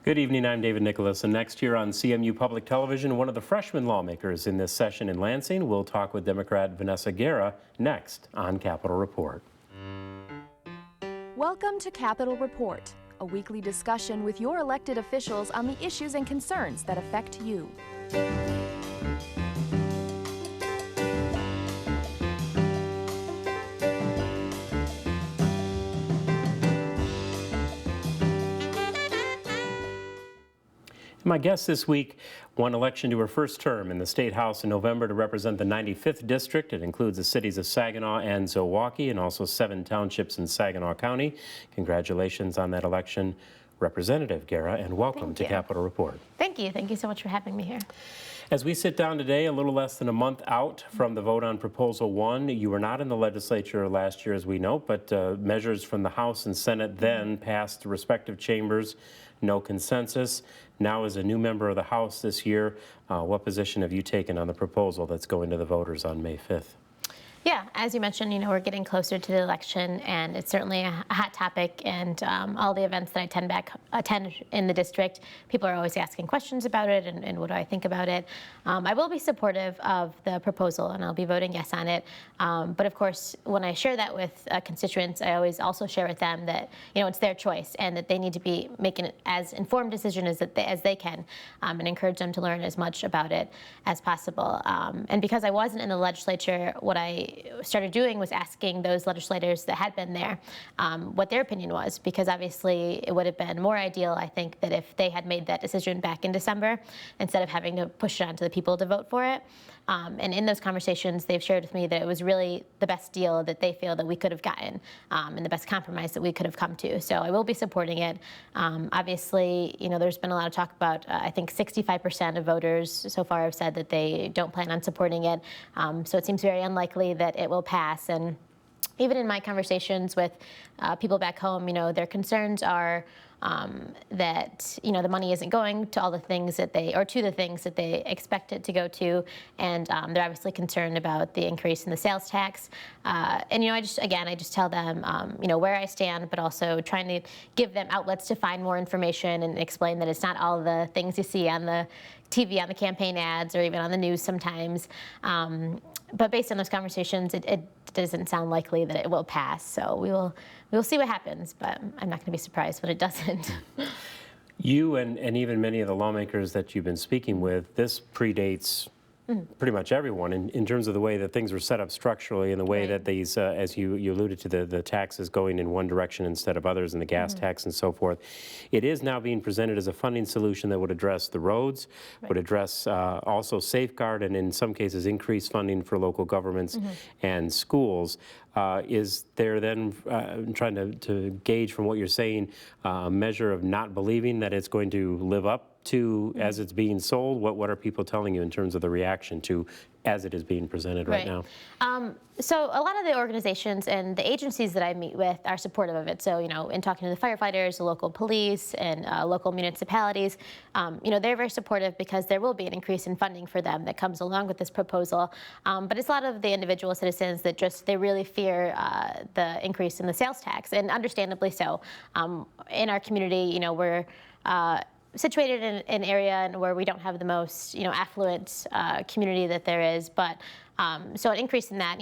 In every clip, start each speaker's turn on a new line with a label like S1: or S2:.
S1: Good evening, I'm David Nicholas, and next year on CMU Public Television, one of the freshman lawmakers in this session in Lansing will talk with Democrat Vanessa Guerra next on Capitol Report.
S2: Welcome to Capitol Report, a weekly discussion with your elected officials on the issues and concerns that affect you.
S1: My guest this week won election to her first term in the State House in November to represent the 95th District. It includes the cities of Saginaw and Zilwaukee and also 7 townships in Saginaw County. Congratulations on that election, Representative Guerra, and welcome to Capitol Report.
S3: Thank you. Thank you so much for having me here.
S1: As we sit down today, a little less than a month out from the vote on Proposal 1, you were not in the legislature last year, as we know, but measures from the House and Senate then passed the respective chambers. No consensus. Now, as a new member of the House this year, what position have you taken on the proposal that's going to the voters on May 5th?
S3: Yeah, as you mentioned, we're getting closer to the election, and it's certainly a hot topic. And all the events that I attend in the district, people are always asking questions about it, and what do I think about it. I will be supportive of the proposal, and I'll be voting yes on it. But of course, when I share that with constituents, I always also share with them that it's their choice, and that they need to be making as informed decision as they can, and encourage them to learn as much about it as possible. And because I wasn't in the legislature, what I started doing was asking those legislators that had been there what their opinion was, because obviously it would have been more ideal, I think, that if they had made that decision back in December instead of having to push it on to the people to vote for it. And in those conversations, they've shared with me that it was really the best deal that they feel that we could have gotten, and the best compromise that we could have come to. So I will be supporting it. Obviously, there's been a lot of talk about, I think 65% of voters so far have said that they don't plan on supporting it. So it seems very unlikely that it will pass. And even in my conversations with people back home, their concerns are that the money isn't going to all the things that to the things that they expect it to go to, and they're obviously concerned about the increase in the sales tax. And I just tell them where I stand, but also trying to give them outlets to find more information and explain that it's not all the things you see on the TV, on the campaign ads, or even on the news sometimes. But based on those conversations, it doesn't sound likely that it will pass. So we will see what happens, but I'm not going to be surprised when it doesn't.
S1: You and even many of the lawmakers that you've been speaking with, this predates pretty much everyone in terms of the way that things were set up structurally, and the way that these, as you alluded to, the taxes going in one direction instead of others, and the gas tax and so forth. It is now being presented as a funding solution that would address the roads, would address also safeguard, and in some cases increase funding for local governments and schools. Is there then, trying to gauge from what you're saying, a measure of not believing that it's going to live up to as it's being sold? What are people telling you in terms of the reaction to as it is being presented right now?
S3: So a lot of the organizations and the agencies that I meet with are supportive of it. So, in talking to the firefighters, the local police, and local municipalities, they're very supportive because there will be an increase in funding for them that comes along with this proposal. But it's a lot of the individual citizens that they really fear the increase in the sales tax, and understandably so. In our community, we're situated in an area where we don't have the most, affluent community that there is, but so an increase in that,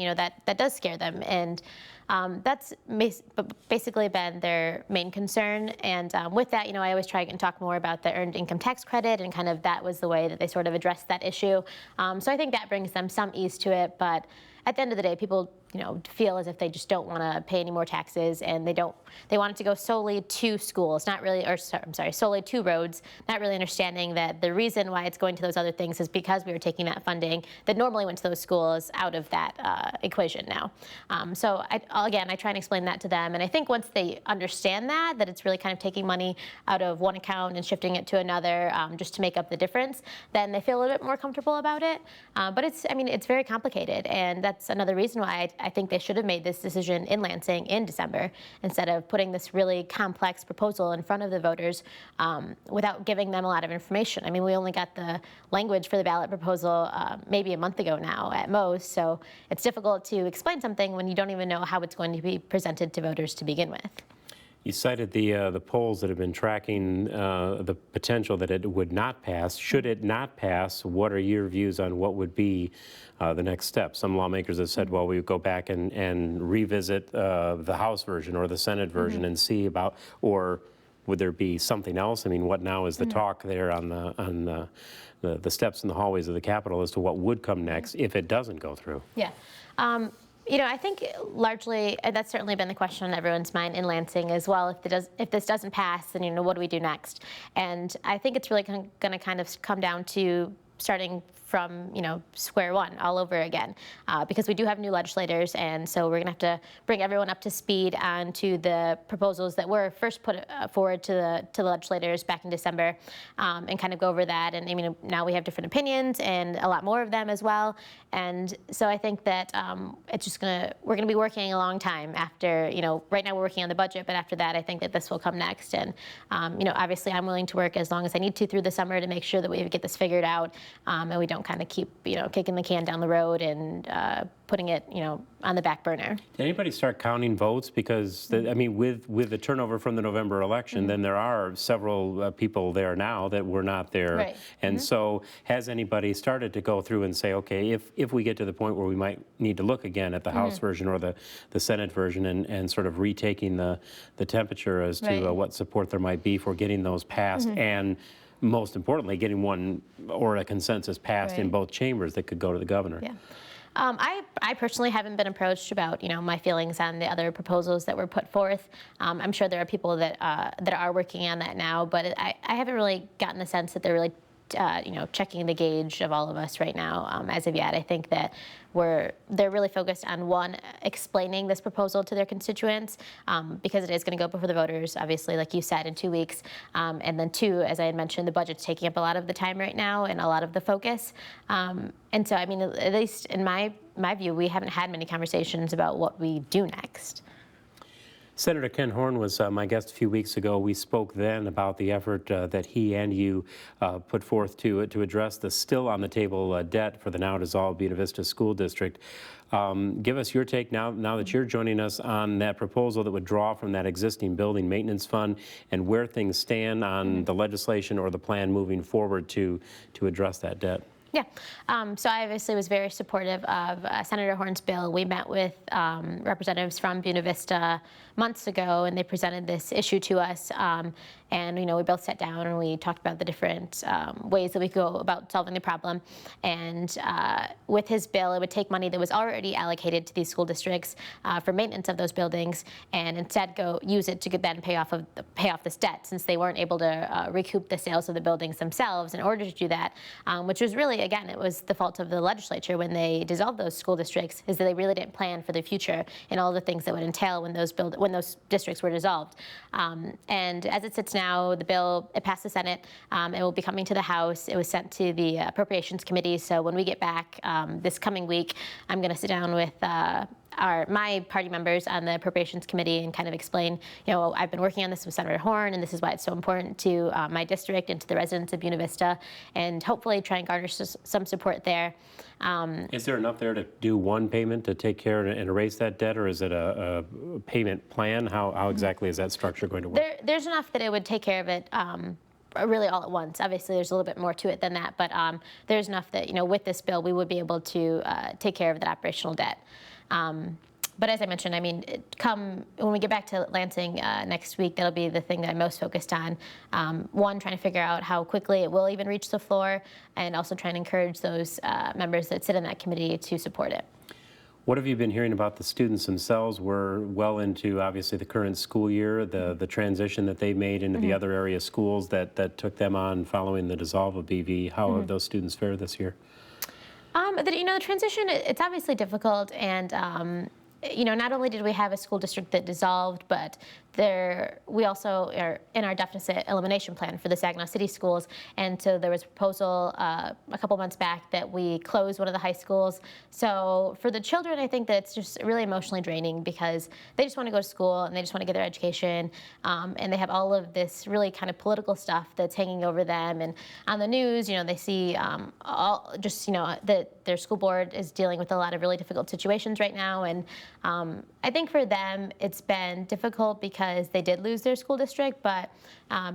S3: that does scare them, and that's basically been their main concern. And with that, I always try and talk more about the earned income tax credit, and kind of that was the way that they sort of addressed that issue. So I think that brings them some ease to it, but at the end of the day, people feel as if they just don't want to pay any more taxes, and they want it to go solely to schools, not really, solely to roads, not really understanding that the reason why it's going to those other things is because we were taking that funding that normally went to those schools out of that equation now. So I try and explain that to them, and I think once they understand that it's really kind of taking money out of one account and shifting it to another, just to make up the difference, then they feel a little bit more comfortable about it. But it's very complicated, and that's another reason why I think they should have made this decision in Lansing in December instead of putting this really complex proposal in front of the voters without giving them a lot of information. We only got the language for the ballot proposal maybe a month ago now at most, so it's difficult to explain something when you don't even know how it's going to be presented to voters to begin with.
S1: You cited the polls that have been tracking the potential that it would not pass. Should it not pass, what are your views on what would be the next step? Some lawmakers have said, well, we would go back and revisit the House version or the Senate version and see about, or would there be something else? I mean, what now is the talk there on the steps in the hallways of the Capitol as to what would come next if it doesn't go through?
S3: Yeah. I think largely that's certainly been the question on everyone's mind in Lansing as well. If this doesn't pass, then what do we do next? And I think it's really going to kind of come down to starting from square one all over again, because we do have new legislators, and so we're going to have to bring everyone up to speed on to the proposals that were first put forward to the legislators back in December, and kind of go over that. And now we have different opinions and a lot more of them as well. And so I think that it's just we're gonna be working a long time after, right now we're working on the budget, but after that I think that this will come next. And obviously I'm willing to work as long as I need to through the summer to make sure that we get this figured out, and we don't kind of keep kicking the can down the road and putting it on the back burner.
S1: Did anybody start counting votes? Because with the turnover from the November election, then there are several people there now that were not there.
S3: Right.
S1: And so has anybody started to go through and say, okay, if we get to the point where we might need to look again at the House version or the Senate version and sort of retaking the temperature as to what support there might be for getting those passed, and most importantly, getting one or a consensus passed in both chambers that could go to the governor.
S3: Yeah. I personally haven't been approached about my feelings on the other proposals that were put forth. I'm sure there are people that are working on that now, but I haven't really gotten the sense that they're really checking the gauge of all of us right now as of yet. I think that they're really focused on, one, explaining this proposal to their constituents, because it is going to go before the voters, obviously, like you said, in 2 weeks. And then two, as I had mentioned, the budget's taking up a lot of the time right now and a lot of the focus. And so, at least in my view, we haven't had many conversations about what we do next.
S1: Senator Ken Horn was my guest a few weeks ago. We spoke then about the effort that he and you put forth to address the still on the table debt for the now dissolved Buena Vista School District. Give us your take now that you're joining us on that proposal that would draw from that existing building maintenance fund and where things stand on the legislation or the plan moving forward to address that debt.
S3: Yeah, so I obviously was very supportive of Senator Horn's bill. We met with representatives from Buena Vista months ago, and they presented this issue to us. And we both sat down and we talked about the different ways that we could go about solving the problem. And with his bill, it would take money that was already allocated to these school districts for maintenance of those buildings, and instead use it to then pay off this debt, since they weren't able to recoup the sales of the buildings themselves in order to do that, which was really, again, it was the fault of the legislature when they dissolved those school districts, is that they really didn't plan for the future and all the things that would entail when those districts were dissolved. And as it sits now, the bill, it passed the Senate. It will be coming to the House. It was sent to the Appropriations Committee. So when we get back this coming week, I'm going to sit down with my party members on the Appropriations Committee and kind of explain, I've been working on this with Senator Horn, and this is why it's so important to my district and to the residents of Buena Vista, and hopefully try and garner some support there.
S1: Is there enough there to do one payment to take care and erase that debt, or is it a payment plan? How exactly is that structure going to work?
S3: There's enough that it would take care of it really all at once. Obviously, there's a little bit more to it than that, but there's enough that, with this bill, we would be able to take care of that operational debt. But as I mentioned, when we get back to Lansing next week, that'll be the thing that I'm most focused on. One, trying to figure out how quickly it will even reach the floor, and also trying to encourage those members that sit in that committee to support it.
S1: What have you been hearing about the students themselves? We're well into, obviously, the current school year, the transition that they made into the other area schools that took them on following the dissolve of BV. How have those students fared this year?
S3: The transition, it's obviously difficult, and not only did we have a school district that dissolved, but we also are in our deficit elimination plan for the Saginaw City schools, and so there was a proposal a couple months back that we close one of the high schools. So for the children, I think that's just really emotionally draining, because they just want to go to school and they just want to get their education, and they have all of this really kind of political stuff that's hanging over them. And on the news, they see that their school board is dealing with a lot of really difficult situations right now, and I think for them it's been difficult because because they did lose their school district, but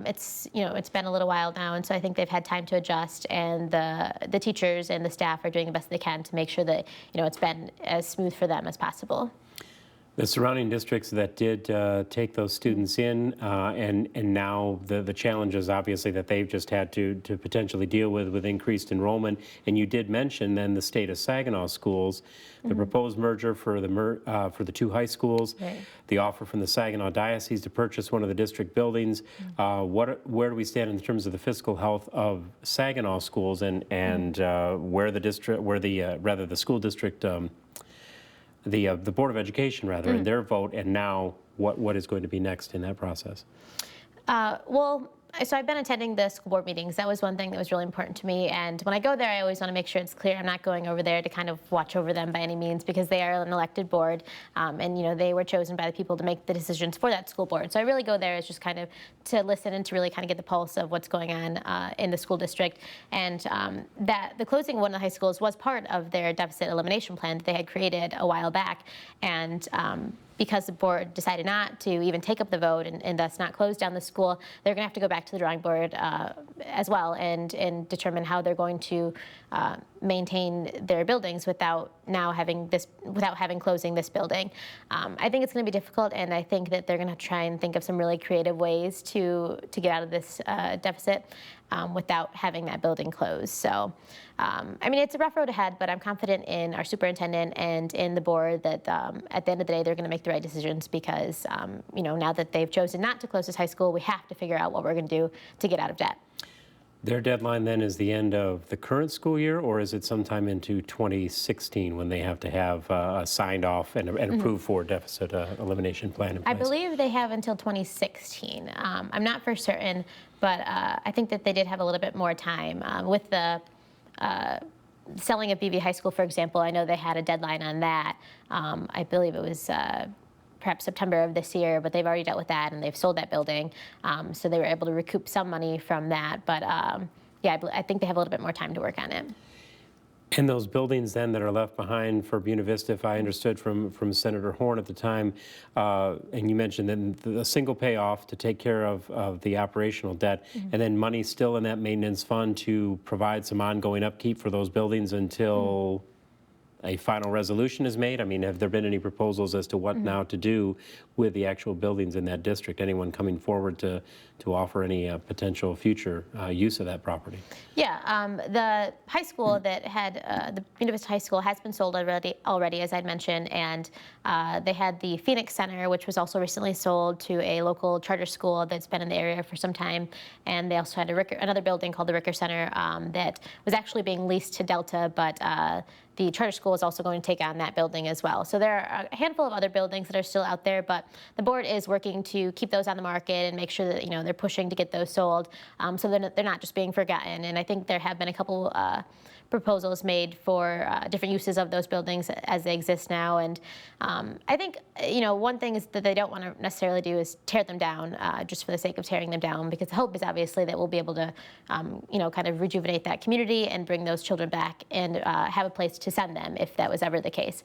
S3: it's been a little while now, and so I think they've had time to adjust, and the teachers and the staff are doing the best they can to make sure that it's been as smooth for them as possible.
S1: The surrounding districts that did take those students in, and now the challenges obviously that they've just had to potentially deal with increased enrollment. And you did mention then the state of Saginaw schools, the proposed merger for the two high schools,
S3: right.
S1: the offer from the Saginaw Diocese to purchase one of the district buildings. Where do we stand in terms of the fiscal health of Saginaw schools, and where the school district the Board of Education, rather, in their vote, and now what is going to be next in that process?
S3: Well, so I've been attending the school board meetings. That was one thing that was really important to me. And when I go there, I always want to make sure it's clear I'm not going over there to kind of watch over them by any means, because they are an elected board, and they were chosen by the people to make the decisions for that school board. So I really go there as just kind of to listen and to really kind of get the pulse of what's going on in the school district. And that the closing of one of the high schools was part of their deficit elimination plan that they had created a while back. And because the board decided not to even take up the vote and thus not close down the school, they're going to have to go back to the drawing board as well and determine how they're going to maintain their buildings without closing this building. I think it's going to be difficult, and I think that they're going to try and think of some really creative ways to get out of this deficit without having that building closed. So, it's a rough road ahead, but I'm confident in our superintendent and in the board that at the end of the day, they're going to make the right decisions, because, now that they've chosen not to close this high school, we have to figure out what we're going to do to get out of debt.
S1: Their deadline then is the end of the current school year, or is it sometime into 2016 when they have to have signed off and approved for deficit elimination plan in place?
S3: I believe they have until 2016. I'm not for certain, but I think that they did have a little bit more time. With the selling of BV High School, for example, I know they had a deadline on that. I believe it was perhaps September of this year, but they've already dealt with that and they've sold that building. So they were able to recoup some money from that. But I think they have a little bit more time to work on it.
S1: And those buildings then that are left behind for Buena Vista, if I understood from Senator Horn at the time, and you mentioned that the single payoff to take care of the operational debt, and then money still in that maintenance fund to provide some ongoing upkeep for those buildings until a final resolution is made? I mean, have there been any proposals as to what now to do with the actual buildings in that district? Anyone coming forward to offer any potential future use of that property?
S3: Yeah, the high school that had, the Buena Vista High School has been sold already, as I'd mentioned, and they had the Phoenix Center, which was also recently sold to a local charter school that's been in the area for some time, and they also had another building called the Ricker Center that was actually being leased to Delta, but the charter school is also going to take on that building as well. So there are a handful of other buildings that are still out there, but the board is working to keep those on the market and make sure that they're pushing to get those sold, so they're not just being forgotten. And I think there have been a couple proposals made for different uses of those buildings as they exist now. And I think one thing is that they don't want to necessarily do is tear them down just for the sake of tearing them down, because the hope is obviously that we'll be able to kind of rejuvenate that community and bring those children back and have a place to send them if that was ever the case.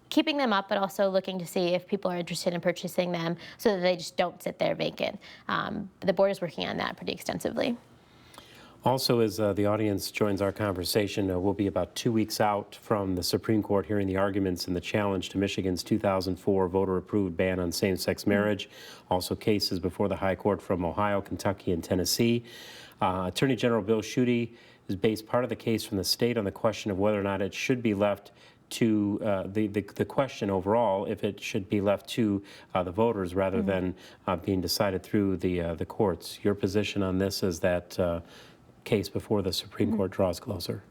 S3: Keeping them up, but also looking to see if people are interested in purchasing them so that they just don't sit there vacant. The board is working on that pretty extensively.
S1: Also, as the audience joins our conversation, we'll be about 2 weeks out from the Supreme Court hearing the arguments in the challenge to Michigan's 2004 voter-approved ban on same-sex marriage. Also cases before the High Court from Ohio, Kentucky, and Tennessee. Attorney General Bill Schuette has based part of the case from the state on the question of whether or not it should be left to the question overall, if it should be left to the voters rather than being decided through the courts. Your position on this is that case before the Supreme Court draws closer?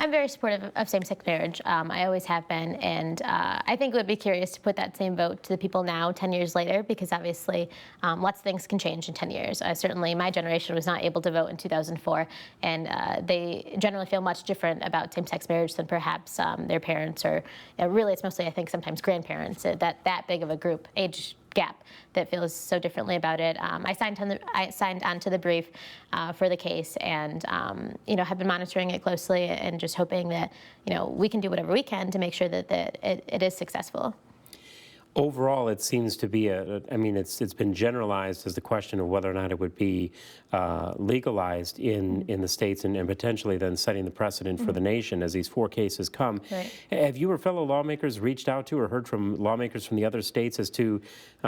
S3: I'm very supportive of same-sex marriage. I always have been, and I think it would be curious to put that same vote to the people now, 10 years later, because obviously lots of things can change in 10 years. Certainly my generation was not able to vote in 2004, and they generally feel much different about same-sex marriage than perhaps their parents, or really it's mostly, I think, sometimes grandparents, that big of a group, age gap, that feels so differently about it. I signed onto the brief for the case, and have been monitoring it closely and just hoping that we can do whatever we can to make sure that it is successful.
S1: Overall, it seems to be I mean, it's been generalized as the question of whether or not it would be legalized in the states and potentially then setting the precedent for the nation as these 4 cases come.
S3: Right.
S1: Have you or fellow lawmakers reached out to or heard from lawmakers from the other states as to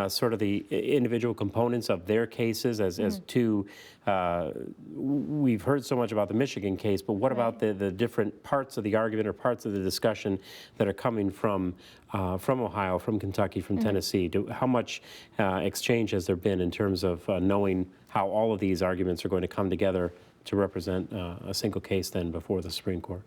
S1: sort of the individual components of their cases as to, we've heard so much about the Michigan case, but what about the different parts of the argument or parts of the discussion that are coming from Ohio, from Kentucky, from Tennessee? How much exchange has there been in terms of knowing how all of these arguments are going to come together to represent a single case then before the Supreme Court?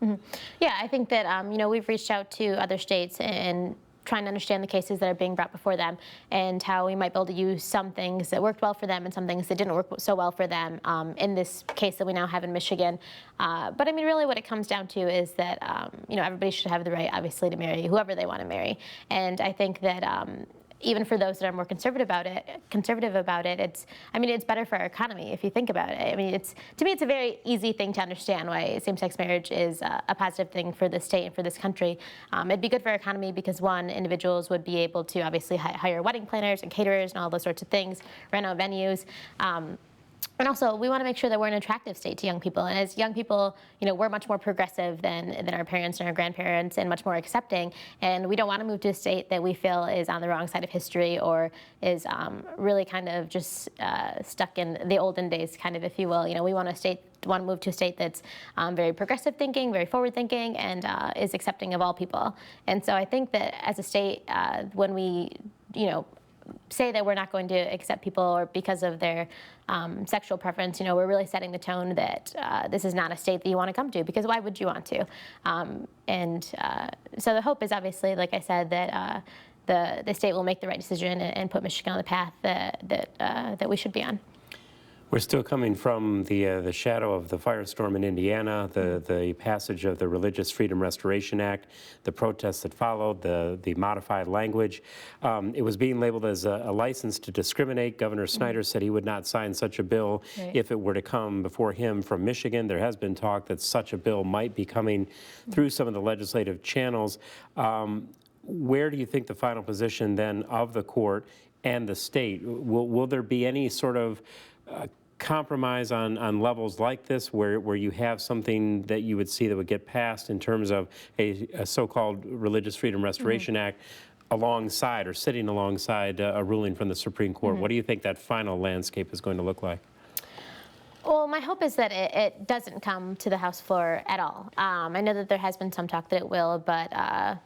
S3: Yeah, I think that we've reached out to other states and trying to understand the cases that are being brought before them and how we might be able to use some things that worked well for them and some things that didn't work so well for them in this case that we now have in Michigan. But I mean, really what it comes down to is that, everybody should have the right, obviously, to marry whoever they want to marry. And I think that even for those that are more conservative about it, it's better for our economy if you think about it. I mean, to me, it's a very easy thing to understand why same-sex marriage is a positive thing for the state and for this country. It'd be good for our economy because, one, individuals would be able to obviously hire wedding planners and caterers and all those sorts of things, rent out venues. And also, we want to make sure that we're an attractive state to young people. And as young people, we're much more progressive than our parents and our grandparents and much more accepting. And we don't want to move to a state that we feel is on the wrong side of history or is really kind of just stuck in the olden days, kind of, if you will. We want to move to a state that's very progressive thinking, very forward thinking, and is accepting of all people. And so I think that as a state, when we, say that we're not going to accept people or because of their sexual preference, we're really setting the tone that this is not a state that you want to come to, because why would you want to? So the hope is obviously, like I said, that the state will make the right decision and put Michigan on the path that we should be on.
S1: We're still coming from the shadow of the firestorm in Indiana, the passage of the Religious Freedom Restoration Act, the protests that followed, the modified language. It was being labeled as a license to discriminate. Governor Snyder said he would not sign such a bill if it were to come before him from Michigan. There has been talk that such a bill might be coming through some of the legislative channels. Where do you think the final position then of the court and the state? Will there be any sort of compromise on levels like this where you have something that you would see that would get passed in terms of a so-called Religious Freedom Restoration Act alongside or sitting alongside a ruling from the Supreme Court? What do you think that final landscape is going to look like?
S3: Well, my hope is that it doesn't come to the House floor at all. I know that there has been some talk that it will, but I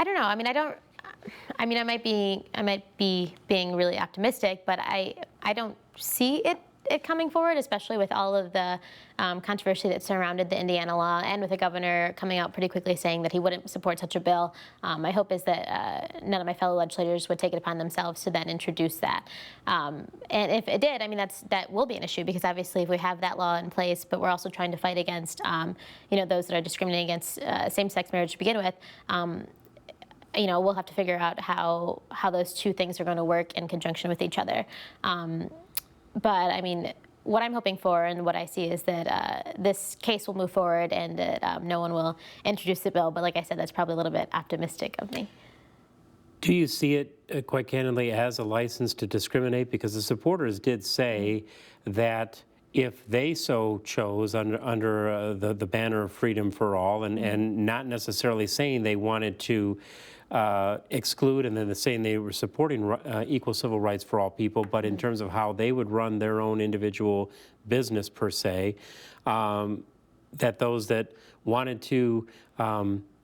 S3: don't know. I mean, I might be being really optimistic, but I don't see it coming forward, especially with all of the controversy that surrounded the Indiana law and with the governor coming out pretty quickly saying that he wouldn't support such a bill. My hope is that none of my fellow legislators would take it upon themselves to then introduce that. And if it did, I mean, that will be an issue, because obviously if we have that law in place, but we're also trying to fight against those that are discriminating against same-sex marriage to begin with, we'll have to figure out how those two things are going to work in conjunction with each other. But I mean, what I'm hoping for and what I see is that this case will move forward and that no one will introduce the bill. But like I said, that's probably a little bit optimistic of me.
S1: Do you see it, quite candidly, as a license to discriminate? Because the supporters did say that if they so chose under the banner of freedom for all, and not necessarily saying they wanted to exclude and then saying they were supporting equal civil rights for all people, but in terms of how they would run their own individual business per se, that those that wanted to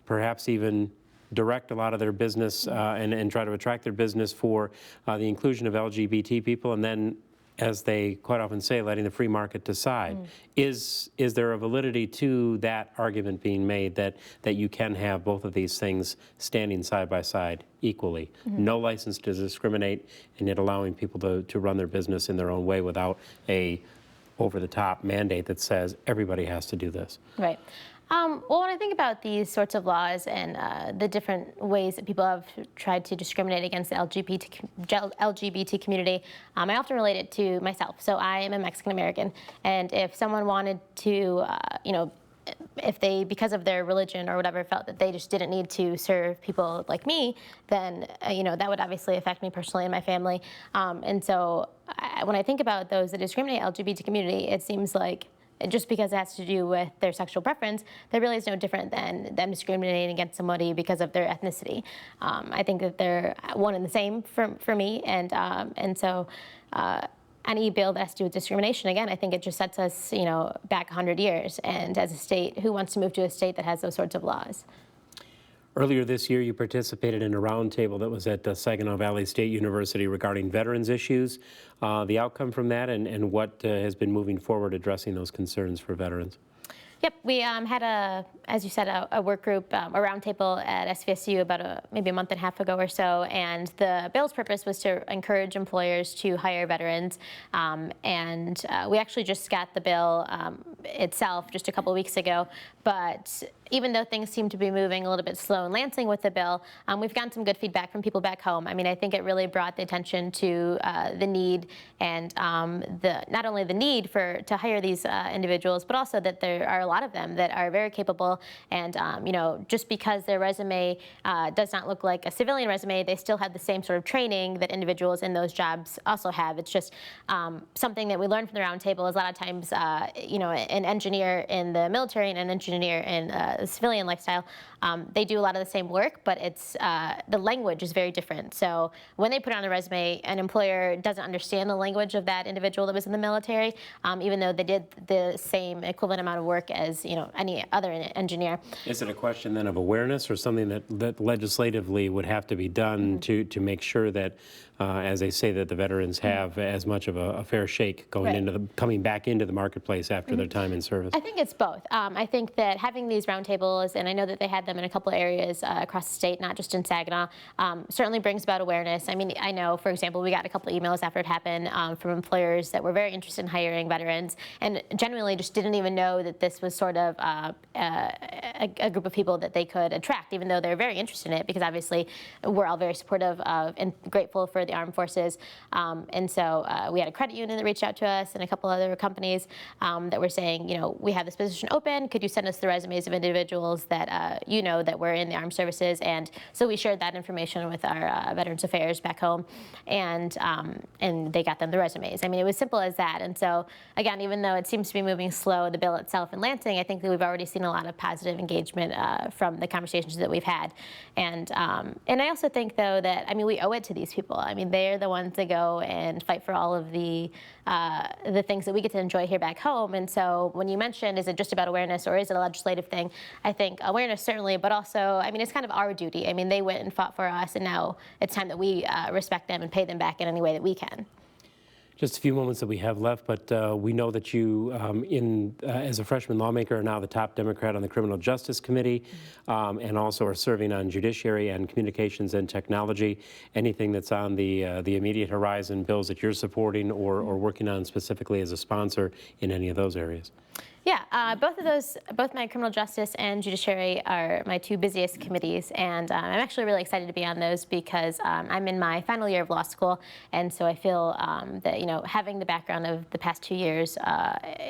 S1: perhaps even direct a lot of their business and try to attract their business for the inclusion of LGBT people, and then, as they quite often say, letting the free market decide. Is there a validity to that argument being made that you can have both of these things standing side by side equally? No license to discriminate, and yet allowing people to run their business in their own way without a over-the-top mandate that says everybody has to do this.
S3: Right. Well, when I think about these sorts of laws and the different ways that people have tried to discriminate against the LGBT community, I often relate it to myself. So I am a Mexican American, and if someone wanted to, if they, because of their religion or whatever, felt that they just didn't need to serve people like me, then that would obviously affect me personally and my family. And so when I think about those that discriminate LGBT community, it seems like just because it has to do with their sexual preference, that really is no different than them discriminating against somebody because of their ethnicity. I think that they're one and the same for me, and so. Any bill that has to do with discrimination, again, I think it just sets us, back 100 years. And as a state, who wants to move to a state that has those sorts of laws?
S1: Earlier this year, you participated in a roundtable that was at Saginaw Valley State University regarding veterans issues. The outcome from that and what has been moving forward addressing those concerns for veterans?
S3: Yep, we had as you said, a work group, a roundtable at SVSU about maybe a month and a half ago or so, and the bill's purpose was to encourage employers to hire veterans, and we actually just got the bill itself just a couple weeks ago, but even though things seem to be moving a little bit slow in Lansing with the bill, we've gotten some good feedback from people back home. I mean, I think it really brought the attention to the need and not only the need to hire these individuals, but also that there are a lot of them that are very capable. And just because their resume does not look like a civilian resume, they still have the same sort of training that individuals in those jobs also have. It's just something that we learned from the roundtable is a lot of times, an engineer in the military and an engineer in the civilian lifestyle, they do a lot of the same work, but it's the language is very different. So when they put it on a resume, an employer doesn't understand the language of that individual that was in the military, even though they did the same equivalent amount of work as any other engineer.
S1: Is it a question then of awareness or something that legislatively would have to be done to make sure that, as they say, that the veterans have as much of a fair shake coming back into the marketplace after their time in service?
S3: I think it's both. I think that having these roundtables, and I know that they had them in a couple of areas across the state, not just in Saginaw, certainly brings about awareness. I mean, I know, for example, we got a couple of emails after it happened from employers that were very interested in hiring veterans and genuinely just didn't even know that this was sort of a group of people that they could attract, even though they're very interested in it, because obviously we're all very supportive of and grateful for the armed forces. And so we had a credit union that reached out to us and a couple other companies that were saying, we have this position open. Could you send us the resumes of individuals that that were in the armed services? And so we shared that information with our Veterans Affairs back home, and they got them the resumes. I mean, it was simple as that. And so again, even though it seems to be moving slow, the bill itself in Lansing, I think that we've already seen a lot of positive engagement from the conversations that we've had. And I also think, though, that we owe it to these people. I mean, they're the ones that go and fight for all of the things that we get to enjoy here back home. And so when you mentioned, is it just about awareness or is it a legislative thing? I think awareness certainly, but also, it's kind of our duty. I mean, they went and fought for us, and now it's time that we respect them and pay them back in any way that we can.
S1: Just a few moments that we have left, but we know that you, as a freshman lawmaker, are now the top Democrat on the Criminal Justice Committee, and also are serving on Judiciary and Communications and Technology. Anything that's on the immediate horizon, bills that you're supporting or working on specifically as a sponsor in any of those areas?
S3: Yeah, both my criminal justice and judiciary are my two busiest committees, and I'm actually really excited to be on those because I'm in my final year of law school, and so I feel that having the background of the past 2 years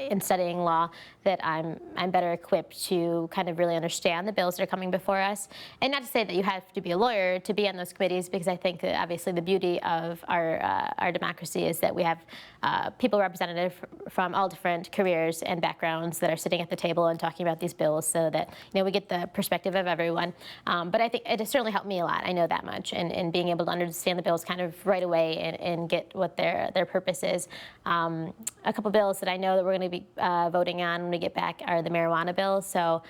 S3: in studying law, that I'm better equipped to kind of really understand the bills that are coming before us. And not to say that you have to be a lawyer to be on those committees, because I think that obviously the beauty of our democracy is that we have people represented from all different careers and backgrounds that are sitting at the table and talking about these bills, so that we get the perspective of everyone. But I think it has certainly helped me a lot. I know that much, and being able to understand the bills kind of right away and get what their purpose is. A couple bills that I know that we're going to be voting on when we get back are the marijuana bills. So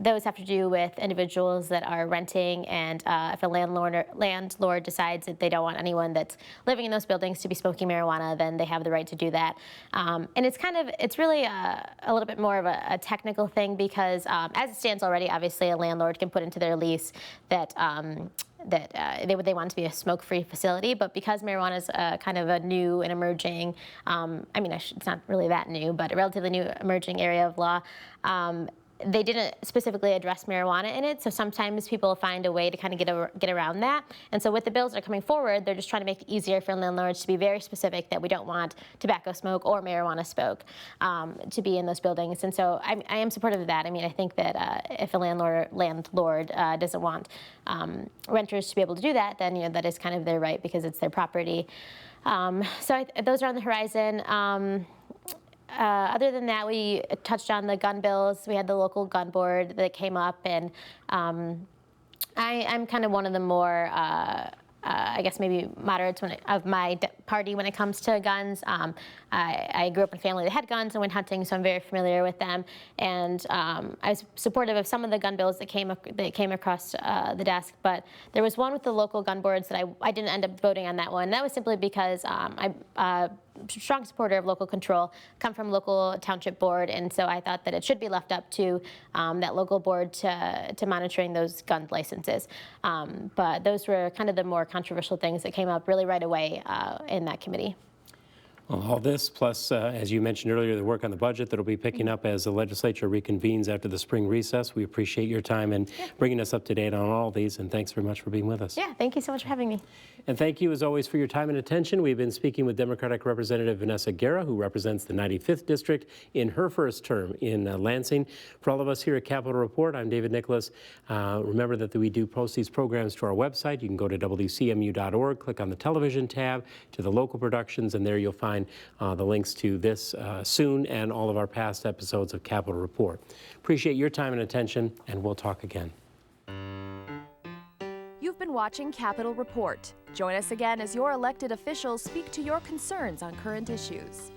S3: those have to do with individuals that are renting, and if a landlord decides that they don't want anyone that's living in those buildings to be smoking marijuana, then they have the right to do that. And it's really a little bit more of a technical thing, because as it stands already, obviously a landlord can put into their lease that they want to be a smoke-free facility, but because marijuana is kind of a new and emerging, it's not really that new, but a relatively new emerging area of law, they didn't specifically address marijuana in it, so sometimes people find a way to kind of get around that. And so with the bills that are coming forward, they're just trying to make it easier for landlords to be very specific that we don't want tobacco smoke or marijuana smoke to be in those buildings. And so I am supportive of that. I mean, I think that if a landlord doesn't want renters to be able to do that, then that is kind of their right because it's their property. So those are on the horizon. Other than that, we touched on the gun bills. We had the local gun board that came up, and I'm kind of one of the more, I guess maybe moderates of my party when it comes to guns. I grew up in a family that had guns and went hunting, so I'm very familiar with them. And I was supportive of some of the gun bills that came across the desk, but there was one with the local gun boards that I didn't end up voting on that one. That was simply because I'm a strong supporter of local control, come from local township board, and so I thought that it should be left up to that local board to monitoring those gun licenses. But those were kind of the more controversial things that came up really right away in that committee.
S1: Well, all this, plus, as you mentioned earlier, the work on the budget that will be picking up as the legislature reconvenes after the spring recess. We appreciate your time and bringing us up to date on all these, and thanks very much for being with us.
S3: Yeah, thank you so much for having me.
S1: And thank you, as always, for your time and attention. We've been speaking with Democratic Representative Vanessa Guerra, who represents the 95th District in her first term in Lansing. For all of us here at Capitol Report, I'm David Nicholas. Remember that we do post these programs to our website. You can go to WCMU.org, click on the television tab to the local productions, and there you'll find the links to this soon and all of our past episodes of Capitol Report. Appreciate your time and attention, and we'll talk again.
S2: You've been watching Capitol Report. Join us again as your elected officials speak to your concerns on current issues.